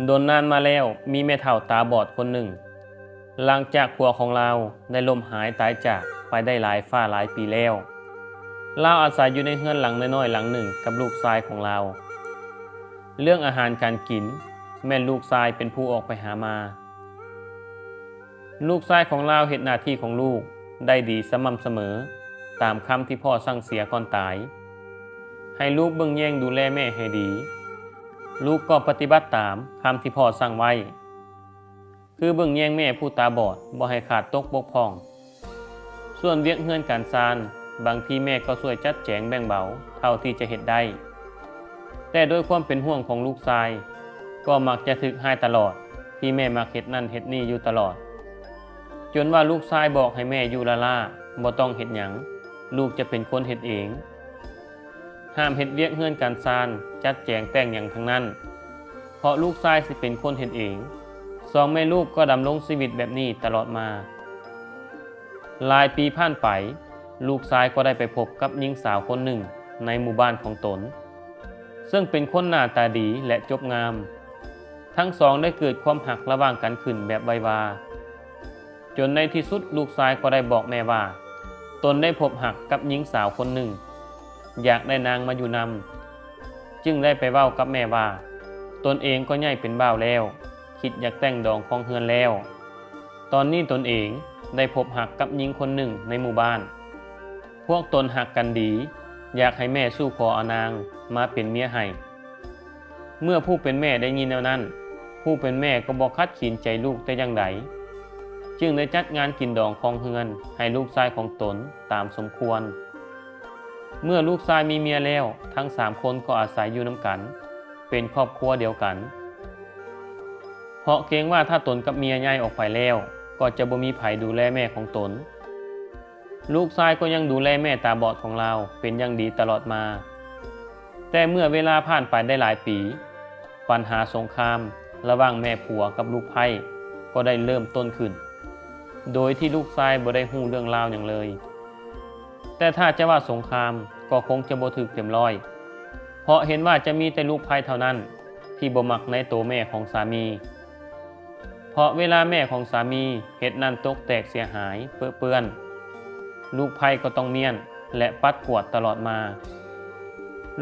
โดนนานมาแล้วมีแม่เฒ่าตาบอดคนหนึ่งหลังจากผัวของเราได้ล้มหายตายจากไปได้หลายฝ่าหลายปีแล้วเราอาศัยอยู่ในเฮือนหลังน้อยๆหลังหนึ่งกับลูกชายของเราเรื่องอาหารการกินแม่ลูกชายเป็นผู้ออกไปหามาลูกชายของเราเฮ็ดหน้าที่ของลูกได้ดีสม่ำเสมอตามคำที่พ่อสั่งเสียก่อนตายให้ลูกเบิ่งแย่งดูแลแม่ให้ดีลูกก็ปฏิบัติตามคำที่พ่อสั่งไว้คือเบิ่งแย่งแม่ผู้ตาบอดบ่ให้ขาดตกบกพร่องส่วนเวียกเฮือนการซานบางทีแม่ก็ช่วยจัดแจงแบ่งเบาเท่าที่จะเฮ็ดได้แต่โดยความเป็นห่วงของลูกชายก็มักจะถึกให้ตลอดที่แม่มักเฮ็ดนั่นเฮ็ดนี่อยู่ตลอดจนว่าลูกชายบอกให้แม่อยู่ละล่าบ่ต้องเฮ็ดหยังลูกจะเป็นคนเฮ็ดเองห้ามเฮ็ดเวียกเฮือนการซานจัดแจงแต่งหยังทั้งนั้นเพราะลูกชายสิเป็นคนเฮ็ดเองสองแม่ลูกก็ดำรงชีวิตแบบนี้ตลอดมาหลายปีผ่านไปลูกชายก็ได้ไปพบกับหญิงสาวคนหนึ่งในหมู่บ้านของตนซึ่งเป็นคนหน้าตาดีและจบงามทั้งสองได้เกิดความหักระหว่างกันขึ้นแบบไววาจนในที่สุดลูกชายก็ได้บอกแม่ว่าตนได้พบหักกับหญิงสาวคนหนึ่งอยากได้นางมาอยู่นำจึงได้ไปเว้ากับแม่ว่าตนเองก็ใหญ่เป็นบ่าวแล้วคิดอยากแต่งดองของเฮือนแล้วตอนนี้ตนเองได้พบหักกับหญิงคนหนึ่งในหมู่บ้านพวกตนหักกันดีอยากให้แม่สู้ขอเอานางมาเป็นเมียให้เมื่อผู้เป็นแม่ได้ยินแนวนั้นผู้เป็นแม่ก็บ่คัดขืนใจลูกแต่อย่างใดจึงได้จัดงานกินดองของเฮือนให้ลูกชายของตนตามสมควรเมื่อลูกชายมีเมียแล้วทั้ง3คนก็อาศัยอยู่นำกันเป็นครอบครัวเดียวกันเพราะเกรงว่าถ้าตนกับเมียย้ายออกไปแล้วก็จะบ่มีไผดูแลแม่ของตนลูกชายก็ยังดูแลแม่ตาบอดของเราเป็นอย่างดีตลอดมาแต่เมื่อเวลาผ่านไปได้หลายปีปัญหาสงครามระหว่างแม่ผัวกับลูกไผ่ก็ได้เริ่มต้นขึ้นโดยที่ลูกชายบ่ได้ฮู้เรื่องราวอย่างเลยแต่ถ้าจะว่าสงครามก็คงจะบ่ถึกเต็มร้อยเพราะเห็นว่าจะมีแต่ลูกไผ่เท่านั้นที่บ่มักในตัวแม่ของสามีเพราะเวลาแม่ของสามีเฮ็ดนั่นตกแตกเสียหายเปื้อนลูกไผ่ก็ต้องเมียนและปัดกวาดตลอดมา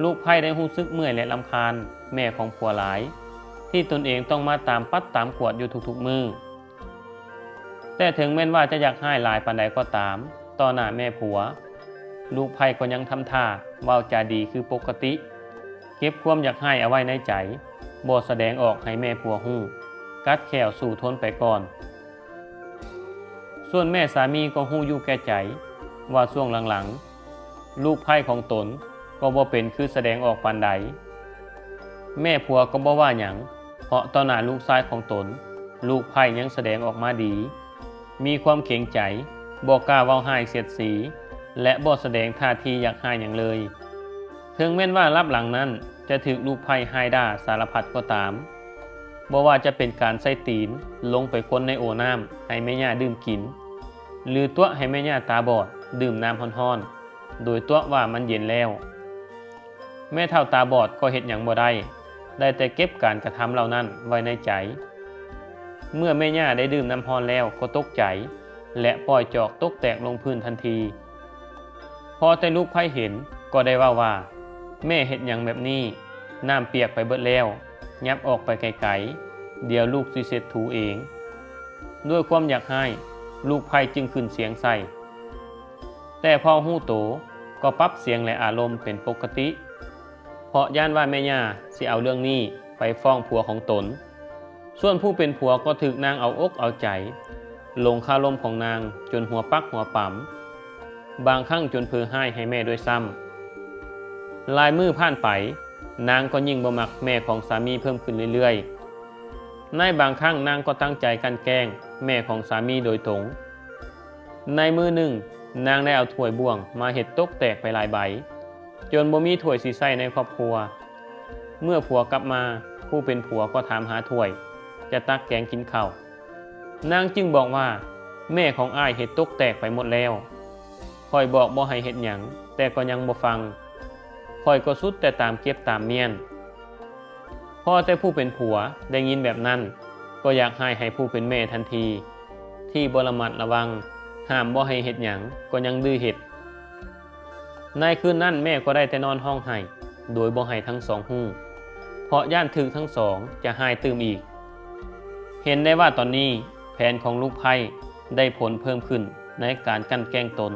ลูกไผ่ได้รู้สึกเมื่อยและรำคาญแม่ของผัวหลายที่ตนเองต้องมาตามปัดตามกวาดอยู่ทุกๆมื้อแต่ถึงแม้ว่าจะอยากให้หลายปานใดก็ตามต่อหน้าแม่ผัวลูกไผ่ก็ยังทำท่าเว้าจาดีคือปกติเก็บความอยากให้เอาไว้ในใจบ่แสดงออกให้แม่ผัวฮู้กัดแขวสู่ทนไปก่อนส่วนแม่สามีก็ฮู้อยู่แก่ใจว่าช่วงหลังๆลูกไผ่ของตนก็บ่เป็นคือแสดงออกปานใดแม่ผัวก็บ่ว่าหยังเพราะต่อหน้าลูกชายของตนลูกไผ่ยังแสดงออกมาดีมีความเกรงใจบ่กล้าเว้าให้เสียดสีและบ่แสดงท่าทีอยากให้หยังเลยถึงแม้นว่ารับหลังนั้นจะถูกลูกไผ่ให้ด่าสารพัดก็ตามบ่ว่าจะเป็นการใส่ตีนลงไปคนในโอ่น้ำให้แม่ย่าดื่มกินหรือตัวให้แม่ย่าตาบอดดื่มน้ำร้อนๆโดยตัวว่ามันเย็นแล้วแม่เฒ่าตาบอดก็เฮ็ดหยังบ่ได้แต่เก็บการกระทำเหล่านั้นไว้ในใจเมื่อแม่ย่าได้ดื่มน้ำร้อนแล้วก็ตกใจและปล่อยจอกตกแตกลงพื้นทันทีพอแต่ลูกไผ่เห็นก็ได้ว่าแม่เฮ็ดหยังแบบนี้น้ำเปียกไปเบิดแล้วยับออกไปไกลๆเดี๋ยวลูกสิเช็ดถูเองด้วยความอยากให้ลูกไผ่จึงขึ้นเสียงใส่แต่พอฮู้โตก็ปรับเสียงและอารมณ์เป็นปกติเพราะย่านว่าแม่ย่าสิเอาเรื่องนี้ไปฟ้องผัวของตนส่วนผู้เป็นผัวก็ถูกนางเอาอกเอาใจลงคารมของนางจนหัวปักหัวปั๊มบางครั้งจนเพ้อให้แม่ด้วยซ้ำลายมือผ่านไปนางก็ยิ่งบ่มักแม่ของสามีเพิ่มขึ้นเรื่อยๆในบางครั้งนางก็ตั้งใจกันแกล้งแม่ของสามีโดยตรงในมือหนึ่งนางได้เอาถ้วยบ่วงมาเฮ็ดตกแตกไปหลายใบจนบ่มีถ้วยสิใช้ในครอบครัวเมื่อผัวกลับมาผู้เป็นผัวก็ถามหาถ้วยจะตักแกงกินข้าวนางจึงบอกว่าแม่ของอ้ายเฮ็ดตกแตกไปหมดแล้วค่อยบอกบ่ให้เฮ็ดหยังแต่ก็ยังบ่ฟังค่อยก็สุดแต่ตามเก็บตามเมียน พอแต่ผู้เป็นผัวได้ยินแบบนั้นก็อยากให้ผู้เป็นแม่ทันทีที่บ่ระมัดระวังห้ามบ่ให้เฮ็ดหยังก็ยังดื้อเฮ็ดในคืนนั้นแม่ก็ได้แต่นอนห้องไห้โดยบ่ให้ทั้งสองฮู้เพราะย่านถึกทั้งสองจะหายตื่มอีกเห็นได้ว่าตอนนี้แผนของลูกไพ่ได้ผลเพิ่มขึ้นในการกลั่นแกล้งตน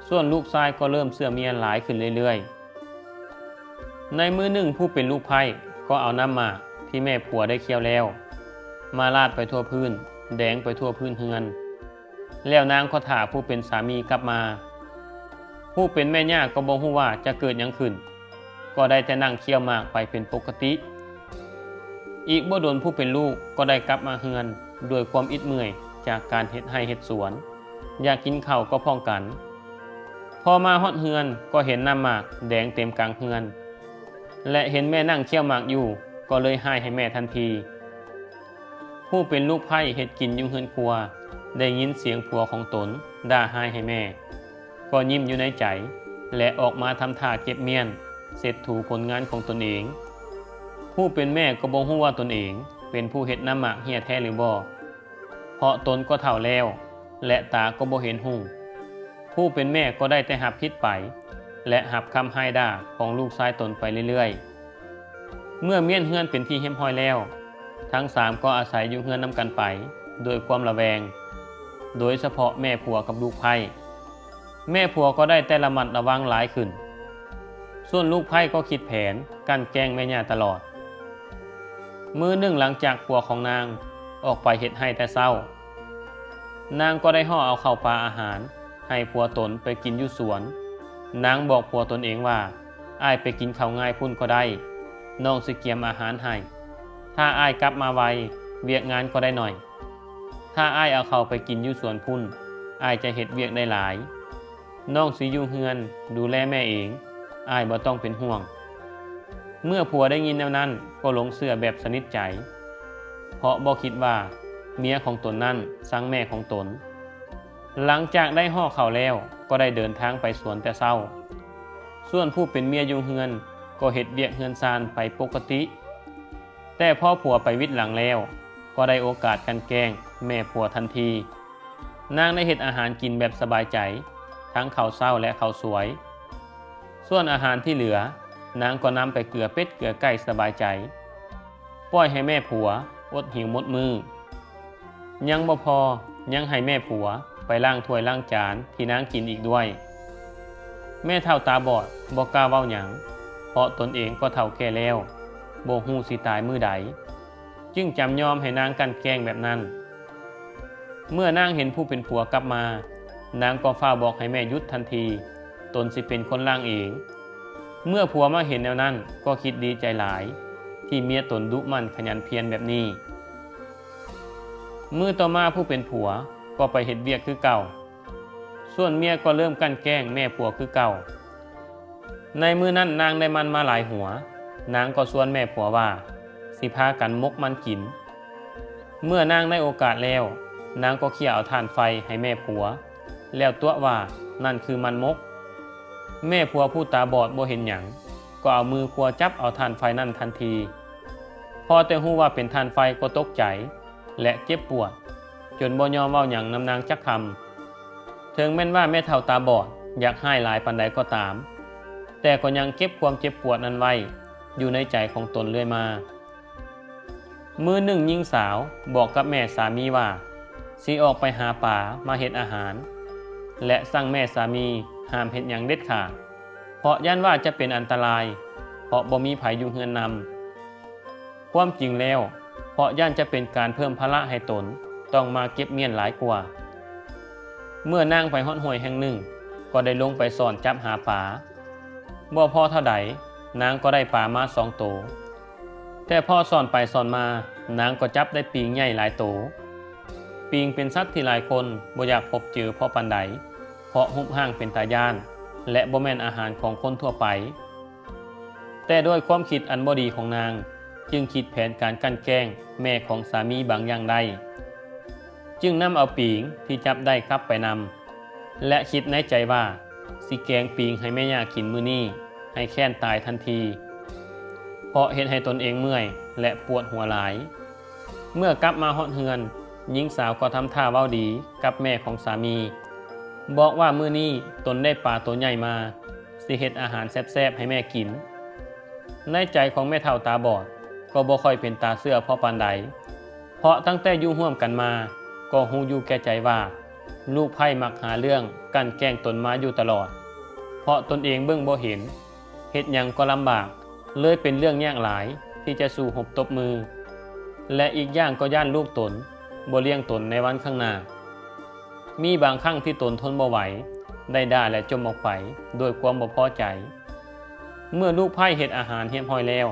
ส่วนลูกชายก็เริ่มเชื่อเมียหลายขึ้นเรื่อยๆในมื้อหนึ่งผู้เป็นลูกไพ่ก็เอาน้ำหมากที่แม่ผัวได้เคี่ยวแล้วมาราดไปทั่วพื้นแดงไปทั่วพื้นเฮือนแล้วนางก็ถามผู้เป็นสามีกลับมาผู้เป็นแม่ย่าก็บ่ฮู้ว่าจะเกิดหยังขึ้นก็ได้แต่นั่งเคี่ยวหมากไปเป็นปกติอีกบ่โดนผู้เป็นลูกก็ได้กลับมาเฮือนด้วยความอิดเมื่อยจากการเฮ็ดไร่เฮ็ดสวนอยากกินข้าวก็พ้องกันพอมาฮอดเฮือนก็เห็นน้ำหมากแดงเต็มกลางเฮือนและเห็นแม่นั่งเคี่ยวหมากอยู่ก็เลยให้แม่ทันทีผู้เป็นลูกไผ่เฮ็ดกินอยู่เฮือนครัวได้ยินเสียงผัวของตนด่าให้แม่ก็ยิ้มอยู่ในใจและออกมาทำท่าเก็บเมียนเสร็จถูผลงานของตนเองผู้เป็นแม่ก็บ่ฮู้ว่าตนเองเป็นผู้เฮ็ดน้ำหมากเหี้ยแท้หรือบ่เพราะตนก็เฒ่าแล้วและตาก็บ่เห็นหูผู้เป็นแม่ก็ได้แต่รับผิดไปและรับคำให้ด่าของลูกชายตนไปเรื่อยๆเมื่อเมียนเฮือนเป็นที่เรียบร้อยแล้วทั้งสามก็อาศัยอยู่เฮือนนำกันไปโดยความระแวงโดยเฉพาะแม่ผัวกับลูกไผ่แม่ผัวก็ได้แต่ระมัดระวังหลายขึ้นส่วนลูกไผ่ก็คิดแผนกั้นแกล้งแม่ย่าตลอดมื้อหนึ่งหลังจากผัวของนางออกไปเฮ็ดไร่แต่เช้านางก็ได้ห่อเอาข้าวปลาอาหารให้ผัวตนไปกินอยู่สวนนางบอกผัวตนเองว่าอ้ายไปกินข้าวง่ายพุ่นก็ได้น้องสิเกียมอาหารให้ถ้าอ้ายกลับมาไวเวียกงานก็ได้หน่อยถ้าอ้ายเอาเข้าไปกินอยู่สวนพุ่นอ้ายจะเฮ็ดเวียกได้หลายน้องสิอยู่เฮือนดูแลแม่เองอ้ายบ่ต้องเป็นห่วงเมื่อผัวได้ยินแนวนั้นก็หลงเชื่อแบบสนิทใจเพราะบ่คิดว่าเมียของตนนั้นสั่งแม่ของตนหลังจากได้ห่อข้าวแล้วก็ได้เดินทางไปสวนแต่เช้าส่วนผู้เป็นเมียอยู่เฮือนก็เฮ็ดเวียกเฮือนซานไปปกติแต่พอผัวไปวิทย์หลังแล้วก็ได้โอกาสกันแกล้งแม่ผัวทันทีนางได้เฮ็ดอาหารกินแบบสบายใจทั้งข้าวเช้าและข้าวสวยส่วนอาหารที่เหลือนางก็นำไปเกลือเป็ดเกลือไก่สบายใจปล่อยให้แม่ผัวอดหิวหมดมือยังบ่พอยังให้แม่ผัวไปล้างถ้วยล้างจานที่นางกินอีกด้วยแม่เฒ่าตาบอดบ่กล้าเว้าหยังเพราะตนเองก็เฒ่าแก่แล้วบ่ฮู้สิตายมื้อใดจึงจำยอมให้นางกันแกล้งแบบนั้นเมื่อนางเห็นผู้เป็นผัวกลับมานางก็ฟ้าวบอกให้แม่หยุดทันทีตนสิเป็นคนล้างเองเมื่อผัวมาเห็นแนวนั้นก็คิดดีใจหลายที่เมียตนดุมั่นขยันเพียรแบบนี้มื้อต่อมาผู้เป็นผัวก็ไปเฮ็ดเวียกคือเก่าส่วนเมียก็เริ่มกันแกล้งแม่ผัวคือเก่าในมื้อนั้นนางได้มันมาหลายหัวนางก็ชวนแม่ผัวว่าสิพากันมกมันกินเมื่อนางได้โอกาสแล้วนางก็เขี่ยเอาถ่านไฟให้แม่ผัวแล้วตัวว่านั่นคือมันมกแม่ผัวผู้ตาบอดบ่เห็นหยังก็เอามือครัวจับเอาถ่านไฟนั่นทันทีพอแต่ฮู้ว่าเป็นถ่านไฟก็ตกใจและเจ็บปวดจนบ่ยอมเว้าหยังนำนางจักคำถึงแม้นว่าแม่เฒ่าตาบอดอยากให้หลายปานใดก็ตามแต่ก็ยังเก็บความเจ็บปวดนั้นไว้อยู่ในใจของตนเรื่อยมามื้อหนึ่งหญิงสาวบอกกับแม่สามีว่าสิออกไปหาป่ามาเฮ็ดอาหารและสั่งแม่สามีห้ามเฮ็ดหยังเด็ดขาดเพราะย่านว่าจะเป็นอันตรายเพราะบ่มีไผอยู่เฮือนนำความจริงแล้วเพราะย่านจะเป็นการเพิ่มภาระให้ตนต้องมาเก็บเมียนหลายกว่าเมื่อนางไปฮอดห้วยแห่งหนึ่งก็ได้ลงไปสอนจับหาป่าบ่พอเท่าใดนางก็ได้ป่ามา2 โตแต่พอสอนไปสอนมานางก็จับได้ปิงใหญ่หลายโตปิงเป็นสัตว์ที่หลายคนบ่อยากพบเจอเพราะปานใดเพราะรูปร่างเป็นตาย้านและบ่แม่นอาหารของคนทั่วไปแต่ด้วยความคิดอันบ่ดีของนางจึงคิดแผนการกลั่นแกล้งแม่ของสามีบางอย่างได้จึงนำเอาปิงที่จับได้กลับไปนำและคิดในใจว่าสิแกงปิงให้แม่ย่ากินมื้อนี้ให้แค้นตายทันที เพราะเฮ็ดให้ตนเองเมื่อยและปวดหัวหลายเมื่อกลับมาฮอดเฮือนหญิงสาวก็ทำท่าเว้าดีกับแม่ของสามีบอกว่ามื้อนี้ตนได้ปลาตัวใหญ่มาสิเฮ็ดอาหารแซ่บๆให้แม่กินในใจของแม่เฒ่าตาบอดก็บ่ค่อยเป็นตาเชื่อเพราะปานใดเพราะตั้งแต่อยู่ร่วมกันมาก็ฮู้อยู่แก่ใจว่าลูกไผ่มักหาเรื่องกั้นแกล้งตนมาอยู่ตลอดเพราะตนเองเบิ่งบ่เห็นเฮ็ดหยังก็ลำบากเลยเป็นเรื่องยากหลายที่จะสู่หบตบมือและอีกอย่างก็ย่านลูกตนบ่เลี้ยงตนในวันข้างหน้ามีบางครั้งที่ตนทนบ่ไหวได้ด่าและจมออกไปด้วยความบ่พอใจเมื่อลูกไผ่เฮ็ดอาหารเรียบร้อยแล้ว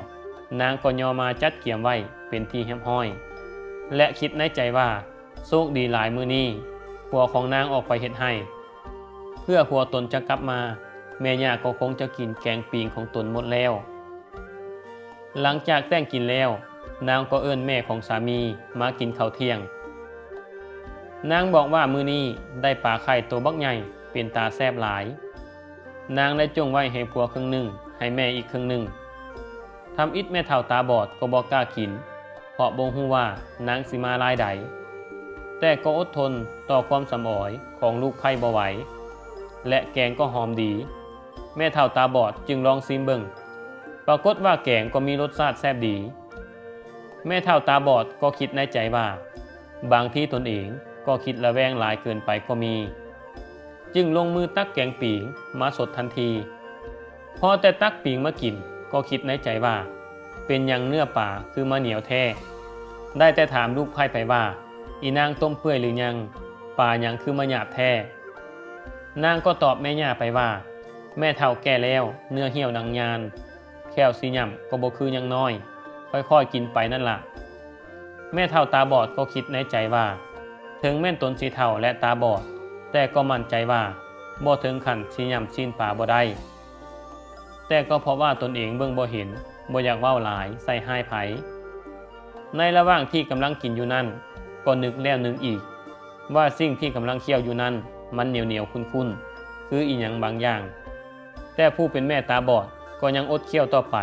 นางก็ย่อมาจัดเกียมไว้เป็นที่เรียบร้อยและคิดในใจว่าโชคดีหลายมื้อนี้ผัวของนางออกไปเฮ็ดให้เพื่อผัวตนจะกลับมาแม่ย่าก็คงจะกินแกงปิงของตนหมดแล้วหลังจากแต่งกินแล้วนางก็เอิ้นแม่ของสามีมากินข้าวเที่ยงนางบอกว่ามื้อนี้ได้ปลาไข่ตัวบักใหญ่เป็นตาแซ่บหลายนางได้จงไว้ให้ผัวครึ่งหนึ่งให้แม่อีกครึ่งหนึ่งทำอิฐแม่เฒ่าตาบอดก็บ่กล้ากินเพราะบ่ฮู้ว่านางสิมาลายใดแต่ก็อดทนต่อความสำออยของลูกไผ่บ่ไหวและแกงก็หอมดีแม่เฒ่าตาบอดจึงลองซิมเบิ่งปรากฏว่าแกงก็มีรสชาติแซ่บดีแม่เฒ่าตาบอดก็คิดในใจว่าบางที่ตนเองก็คิดระแวงหลายเกินไปก็มีจึงลงมือตักแกงปิงมาสดทันทีพอแต่ตักปิงมากินก็คิดในใจว่าเป็นหยังเนื้อป่าคือมาเหนียวแท้ได้แต่ถามลูกไผ่ไปว่าอีนางต้มเปื่อยหรือยังป่าหยังคือมาหยาบแท้นางก็ตอบแม่ย่าไปว่าแม่เฒ่าแก่แล้วเนื้อเหี่ยวดังยานแควสิย่ำก็บ่คือยังน้อยค่อยๆกินไปนั่นล่ะแม่เฒ่าตาบอดก็คิดในใจว่าถึงแม่นตนสิเฒ่าและตาบอดแต่ก็มั่นใจว่าบ่ถึงขั้นสิย่ำชิ้นป่าบ่ได้แต่ก็เพราะว่าตนเองเบิ่งบ่เห็นบ่อยากเว้าหลายใส่หายไผในระหว่างที่กำลังกินอยู่นั่นก็นึกแล้วนึกอีกว่าสิ่งที่กำลังเคี่ยวอยู่นั่นมันเหนียวๆคุ้นๆคืออีหยังบางอย่างแต่ผู้เป็นแม่ตาบอดก็ยังอดเคี่ยวต่อไป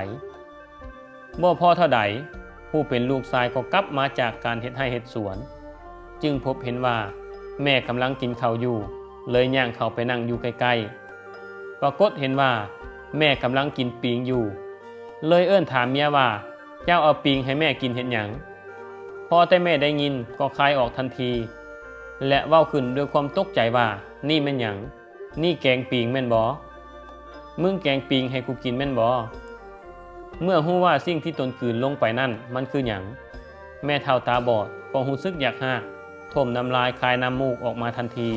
บ่พอเท่าใดผู้เป็นลูกชายก็กลับมาจากการเฮ็ดไร่เฮ็ดสวนจึงพบเห็นว่าแม่กำลังกินข้าวอยู่เลยย่างเข้าไปนั่งอยู่ใกล้ๆปรากฏเห็นว่าแม่กำลังกินปิงอยู่เลยเอิ้นถามเมียว่าเจ้าเอาปิงให้แม่กินเฮ็ดหยังพอแต่แม่ได้ยินก็คายออกทันทีและเว้าขึ้นด้วยความตกใจว่านี่แม่นหยังนี่แกงปิงแม่นบ่มึงแกงปิงให้กูกินแม่นบ่เมื่อฮู้ว่าสิ่งที่ตนกลืนลงไปนั่นมันคือหยังแม่เฒ่าตาบอดก็รู้สึกอยากหากท่มน้ำลายคายน้ำมูกออกมาทันที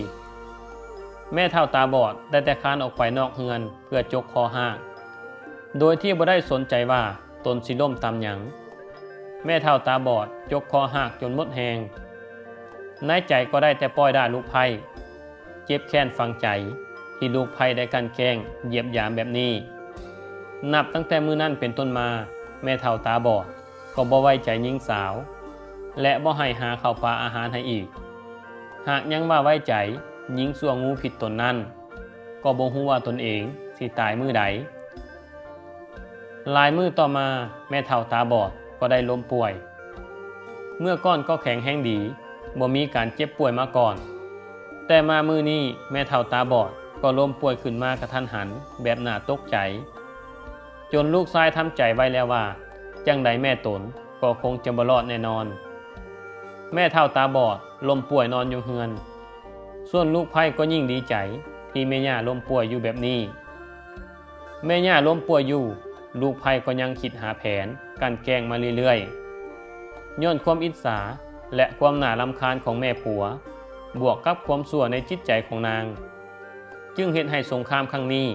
แม่เฒ่าตาบอดได้แต่คลานออกไปนอกเฮือนเพื่อจกคอหากโดยที่บ่ได้สนใจว่าตนสิล้มตามหยังแม่เฒ่าตาบอดจกคอหากจนหมดแรงในใจก็ได้แต่ปล่อยด่าลูกไผ่เจ็บแค้นฝังใจที่ลูกไผ่ได้กันแกล้งเหยียบหยามแบบนี้นับตั้งแต่มื้อนั้นเป็นต้นมาแม่เฒ่าตาบอดก็บ่ไว้ใจหญิงสาวและบ่ให้หาข้าวปลาอาหารให้อีกหากยังว่าไว้ใจหญิงสั่วงูผิดตนนั้นก็บ่ฮู้ว่าตนเองสิตายมื้อใดหลายมื้อต่อมาแม่เฒ่าตาบอดก็ได้ล้มป่วยเมื่อก่อนก็แข็งแรงดีบ่มีการเจ็บป่วยมาก่อนแต่มามื้อนี้แม่เฒ่าตาบอดก็ล้มป่วยขึ้นมากระทันหันแบบน่าตกใจจนลูกชายทำใจไว้แล้วว่าจังใดแม่ตนก็คงจะบ่รอดแน่นอนแม่เฒ่าตาบอดล้มป่วยนอนอยู่เฮือนส่วนลูกไผ่ก็ยิ่งดีใจที่แม่ย่าล้มป่วยอยู่แบบนี้แม่ย่าล้มป่วยอยู่ลูกไผ่ก็ยังคิดหาแผนการแกล้งมาเรื่อยๆย้อนความอิจฉาและความน่ารำคาญของแม่ผัวบวกกับความชั่วในจิตใจของนางจึงเฮ็ดให้สงครามครั้งนี้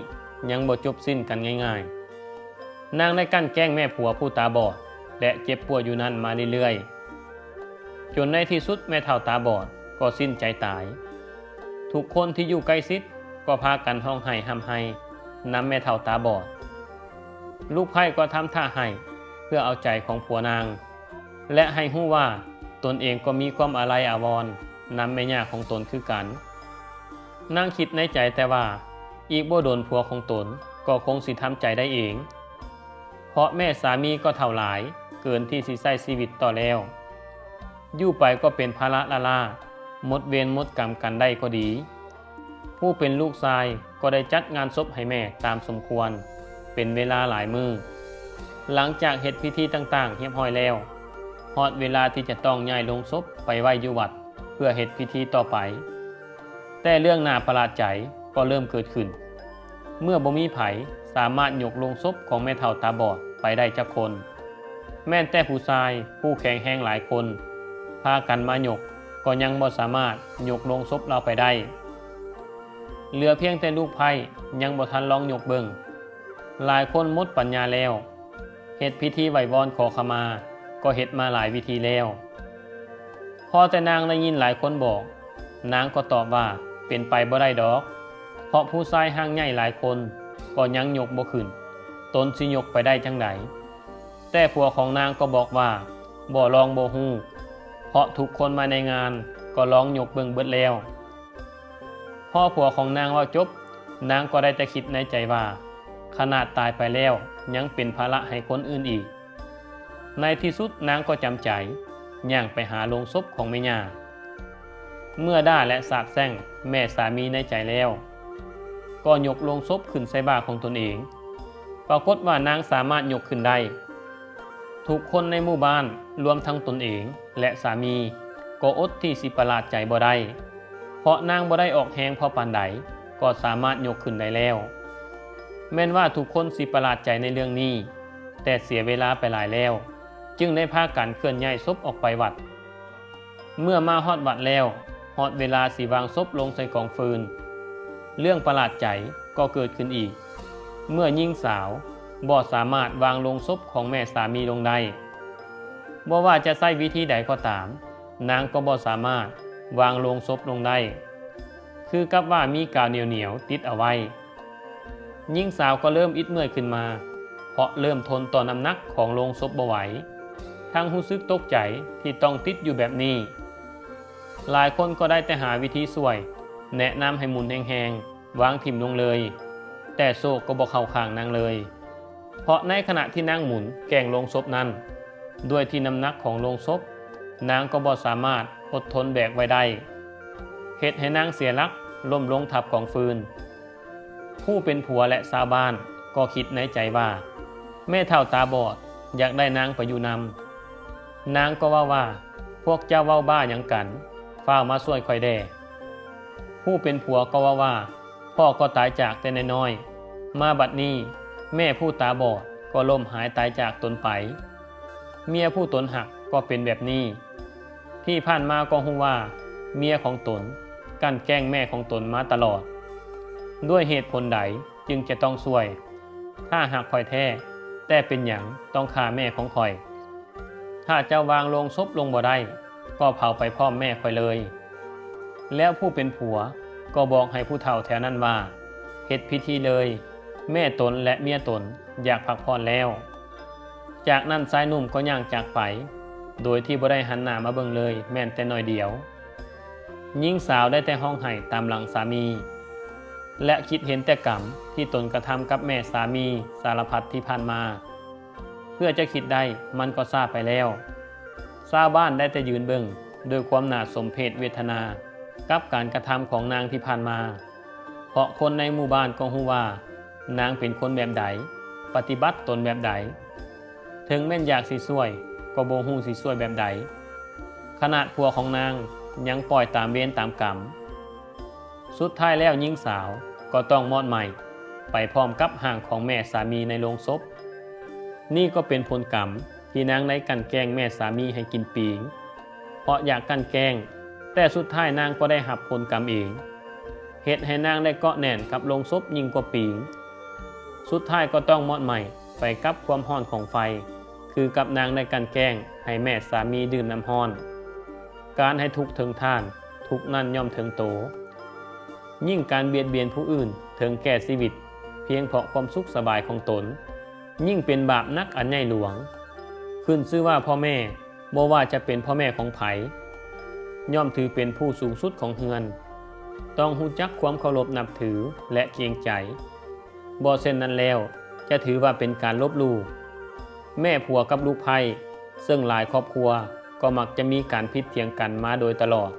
ยังบ่จบสิ้นกันง่ายๆนางได้กั้นแกล้งแม่ผัวผู้ตาบอดและเจ็บป่วยอยู่นั้นมาเรื่อยๆจนในที่สุดแม่เฒ่าตาบอดก็สิ้นใจตายทุกคนที่อยู่ใกล้ชิดก็พากันร้องไห้ห่ำไห้นำแม่เฒ่าตาบอดลูกไผ่ก็ทำท่าให้เพื่อเอาใจของผัวนางและให้ฮู้ว่าตนเองก็มีความอาลัยอาวรณ์นำแม่ย่าของตนคือกันนางคิดในใจแต่ว่าอีกบ่โดนผัวของตนก็คงสิทำใจได้เองพ เพราะแม่สามีก็เท่าหลายเกินที่สิใช้ชีวิตต่อแล้วอยู่ไปก็เป็นภาระละล่าหมดเวรหมดกรรมกันได้ก็ดี ผู้เป็นลูกชายก็ได้จัดงานศพให้แม่ตามสมควรเป็นเวลาหลายมื้อหลังจากเฮ็ดพิธีต่างๆเรียบร้อยแล้วฮอดเวลาที่จะต้องย้ายโลงศพไปไว้อยู่วัดเพื่อเฮ็ดพิธีต่อไปแต่เรื่องน่าประหลาดใจก็เริ่มเกิดขึ้นเมื่อบ่มีไผสามารถยกโลงศพของแม่เฒ่าตาบอดไปได้จักคนแม้แต่ผู้ชายผู้แข็งแรงหลายคนพากันมายกก็ยังบ่สามารถยกโลงศพเราไปได้เหลือเพียงแต่ลูกไผ่ยังบ่ทันลองยกเบิ่งหลายคนหมดปัญญาแล้วเฮ็ดพิธีไหว้วอนขอขมาก็เฮ็ดมาหลายวิธีแล้วพอแต่นางได้ยินหลายคนบอกนางก็ตอบว่าเป็นไปบ่ได้ดอกเพราะผู้ชายห่างใหญ่หลายคนก็ยังยกบ่ขึ้นตนสิยกไปได้จังไดแต่ผัวของนางก็บอกว่าบ่ลองบ่ฮู้เพราะทุกคนมาในงานก็ลองยกเบิ่งเบิดแล้วพอผัวของนางว่าจบนางก็ได้แต่คิดในใจว่าขนาดตายไปแล้วยังเป็นภาระให้คนอื่นอีกในที่สุดนางก็จำใจย่างไปหาโลงศพของแม่ย่าเมื่อด่าและสาปแช่งแม่สามีในใจแล้วก็ยกโลงศพขึ้นใส่บ่าของตนเองปรากฏว่านางสามารถยกขึ้นได้ทุกคนในหมู่บ้านรวมทั้งตนเองและสามีก็อดที่สิประหลาดใจบ่ได้เพราะนางบ่ได้ออกแรงพอปานใดก็สามารถยกขึ้นได้แล้วแม้นว่าทุกคนสิประหลาดใจในเรื่องนี้แต่เสียเวลาไปหลายแล้วจึงได้พากันเคลื่อนย้ายศพออกไปวัดเมื่อมาฮอดวัดแล้วฮอดเวลาสิวางศพลงใส่กองฟืนเรื่องประหลาดใจก็เกิดขึ้นอีกเมื่อหญิงสาวบ่สามารถวางลงศพของแม่สามีลงได้บ่ว่าจะใช้วิธีใดก็ตามนางก็บ่สามารถวางลงศพลงได้คือกับว่ามีกาวเหนียวๆติดเอาไว้หญิงสาวก็เริ่มอิดเมื่อยขึ้นมาเพราะเริ่มทนต่อน้ำหนักของโลงศพบ่ไหวทั้งรู้สึกตกใจที่ต้องติดอยู่แบบนี้หลายคนก็ได้แต่หาวิธีช่วยแนะนำให้หมุนแห้งๆวางถิ่มลงเลยแต่โซ่ก็บ่เข้าข้างนางเลยเพราะในขณะที่นางหมุนแกล้งโลงศพนั้นด้วยที่น้ำหนักของโลงศพนางก็บ่สามารถอดทนแบกไว้ได้เฮ็ดให้นางเสียหลักล้มลงทับกองฟืนผู้เป็นผัวและชาวบ้านก็คิดในใจว่าแม่เฒ่าตาบอดอยากได้นางไปอยู่นำนางก็ว่าพวกเจ้าเว้าบ้าหยังกันฟ้าวมาช่วยค่อยแด่ผู้เป็นผัวก็ว่าพ่อก็ตายจากแต่น้อยๆมาบัดนี้แม่ผู้ตาบอดก็ล้มหายตายจากตนไปเมียผู้ตนหักก็เป็นแบบนี้ที่ผ่านมาก็ฮู้ว่าเมียของตนกลั่นแกล้งแม่ของตนมาตลอดด้วยเหตุผลใดจึงจะต้องช่วยถ้าหากข่อยแท้แต่เป็นหยังต้องฆ่าแม่ของข่อยถ้าเจ้าวางโลงศพลงบ่ได้ก็เผาไปพร้อมแม่ข่อยเลยแล้วผู้เป็นผัวก็บอกให้ผู้เฒ่าแถวนั้นว่าเฮ็ดพิธีเลยแม่ตนและเมียตนอยากพักผ่อนแล้วจากนั้นชายหนุ่มก็ย่างจากไปโดยที่บ่ได้หันหน้ามาเบิ่งเลยแม้แต่น้อยเดียวหญิงสาวได้แต่ห้องไห้ตามหลังสามีและคิดเห็นแต่กรรมที่ตนกระทำกับแม่สามีสารพัดที่ผ่านมาเพื่อจะคิดได้มันก็ทราบไปแล้วชาวบ้านได้แต่ยืนเบิ่งด้วยความน่าสมเพชเวทนากับการกระทำของนางที่ผ่านมาเพราะคนในหมู่บ้านก็ฮู้ว่านางเป็นคนแบบใดปฏิบัติตนแบบใดถึงแม้นอยากสิช่วยก็บ่ฮู้สิช่วยแบบใดขณะผัวของนางยังปล่อยตามเวรตามกรรมสุดท้ายแล้วหญิงสาวก็ต้องมอดใหม่ไปพร้อมกับห่างของแม่สามีในโลงศพนี่ก็เป็นผลกรรมที่นางได้กลั่นแกล้งแม่สามีให้กินปีงเพราะอยากกลั่นแกล้งแต่สุดท้ายนางก็ได้รับผลกรรมเองเหตุให้นางได้เกาะแน่นกับโลงศพยิ่งกว่าปีงสุดท้ายก็ต้องมอดใหม่ไปกับความร้อนของไฟคือกับนางได้กลั่นแกล้งให้แม่สามีดื่มน้ำร้อนการให้ทุกข์ถึงท่านทุกข์นั้นย่อมถึงโตยิ่งการเบียดเบียนผู้อื่นถึงแก่ชีวิตเพียงเพราะความสุขสบายของตนยิ่งเป็นบาปนักอันใหญ่หลวงขึ้นชื่อว่าพ่อแม่บ่ว่าจะเป็นพ่อแม่ของไผย่อมถือเป็นผู้สูงสุดของเฮือนต้องรู้จักความเคารพนับถือและเกรงใจบ่เช่นนั้นแล้วจะถือว่าเป็นการลบหลู่ แม่ผัวกับลูกไผ่ซึ่งหลายครอบครัวก็มักจะมีการพิดเถียงกันมาโดยตลอด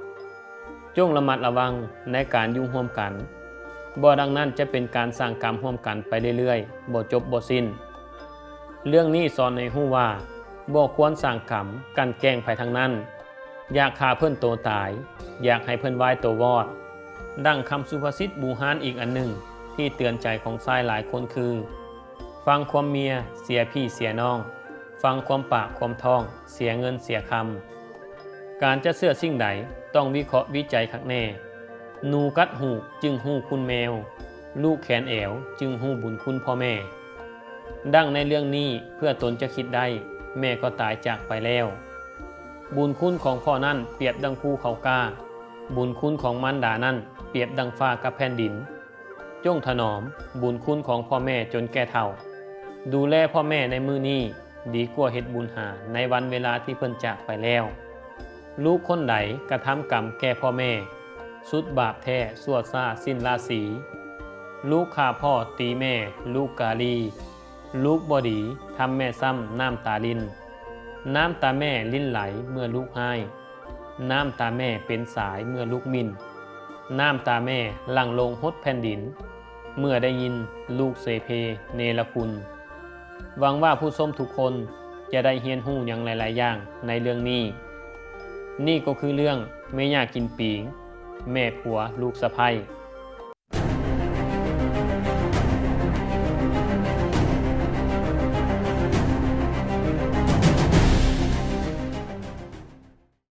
จงระมัดระวังในการอยู่ร่วมกันบ่ดังนั้นจะเป็นการสร้างกรรมร่วมกันไปเรื่อยๆบ่จบบ่สิ้นเรื่องนี้สอนให้รู้ว่าบ่ควรสร้างกรรมกันแกล้งไผทั้งนั้นอยากฆ่าเพิ่นโตตายอยากให้เพิ่นวายโตวอดดังคำสุภาษิตบูฮานอีกอันหนึ่งที่เตือนใจของชายหลายคนคือฟังความเมียเสียพี่เสียน้องฟังความปากความท้องเสียเงินเสียคำการจะเชื่อสิ่งใดต้องวิเคราะห์วิจัยคักแน่หนูกัดหูจึงหูคุณแมวลูกแขนแอวจึงหูบุญคุณพ่อแม่ดังในเรื่องนี้เพื่อตนจะคิดได้แม่ก็ตายจากไปแล้วบุญคุณของพ่อนั่นเปรียบดังภูเขากล้าบุญคุณของมารดานั่นเปรียบดังฟ้ากับแผ่นดินจงถนอมบุญคุณของพ่อแม่จนแก่เฒ่าดูแลพ่อแม่ในมื้อนี้ดีกว่าเฮ็ดบุญหาในวันเวลาที่เพิ่นจากไปแล้วลูกคนใดกระทำกรรมแก่พ่อแม่สุดบาปแท้สั่วซ่าสิ้นราศีลูกฆ่าพ่อตีแม่ลูกกาลีลูกบ่ดีทำแม่ซ้ำน้ำตาลินน้ำตาแม่ลิ้นไหลเมื่อลูกให้น้ำตาแม่เป็นสายเมื่อลูกมินน้ำตาแม่หลั่งลงหดแผ่นดินเมื่อได้ยินลูกเสเพเนรคุณหวังว่าผู้ชมทุกคนจะได้เรียนรู้อย่างหลายๆอย่างในเรื่องนี้นี่ก็คือเรื่องแม่ย่ากินปีงแม่ผัวลูกสะใภ้